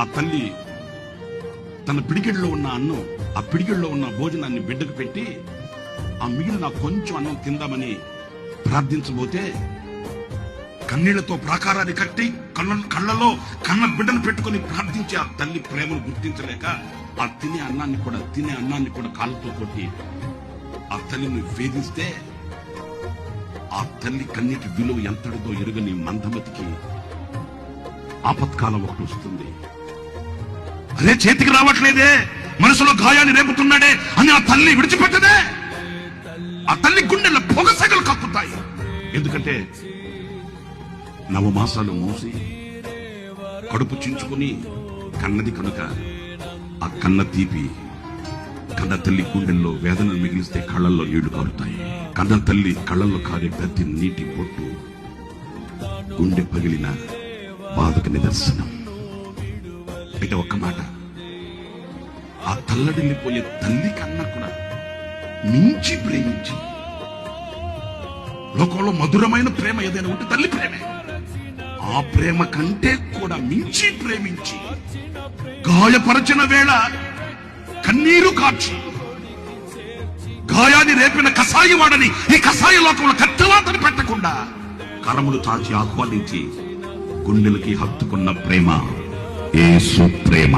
ఆ తల్లి తన పిడికెళ్ళలో ఉన్న అన్నం, ఆ పిడికెళ్ళలో ఉన్న భోజనాన్ని బిడ్డకు పెట్టి ఆ మిగిలిన కొంచెం అన్నం తిందామని ప్రార్థించబోతే కన్నీళ్లతో ప్రాకారాన్ని కట్టి కళ్ళలో కన్న బిడ్డను పెట్టుకుని ప్రార్థించి ఆ తల్లి ప్రేమను గుర్తించలేక ఆ తినే అన్నాన్ని కూడా కాళ్ళతో కొట్టి ఆ తల్లిని వేధిస్తే ఆ తల్లి కన్నీటి విలువ ఎంతటిదో ఎరుగని మందమతికి ఆపత్కాలం ఒకటి వస్తుంది. అదే చేతికి రావట్లేదే, మనసులో గాయాన్ని రేపుతున్నాడే అని ఆ తల్లి విడిచిపెట్టదే. ఆ తల్లి గుండెల్లో పొగసెగలు కక్కుతాయి. ఎందుకంటే నవమాసాలు మోసి కడుపు చించుకుని కన్నది కనుక ఆ కన్న తీపి కన్న తల్లి గుండెల్లో వేదనలు మిగిలిస్తే కళ్ళల్లో నీళ్లు కారుతాయి. కన్న తల్లి కళ్ళల్లో కారే ప్రతి నీటి పొట్టు గుండె పగిలిన బాధకు నిదర్శనం. అయితే ఒక్క మాట, ఆ తల్లడిల్లిపోయే తల్లి కన్నా కూడా మించి ప్రేమించి, లోకంలో మధురమైన ప్రేమ ఏదైనా ఉంటే తల్లి ప్రేమే. ఆ ప్రేమ కంటే కూడా మించి ప్రేమించి గాయపరచిన వేళ కన్నీరు కార్చి గాయాన్ని రేపిన కసాయి వాడని ఈ కసాయి లోకంలో కత్తెలాతని పెట్టకుండా కరములు చాచి ఆహ్వానించి గుండెలకి హత్తుకున్న ప్రేమ యేసు ప్రేమ.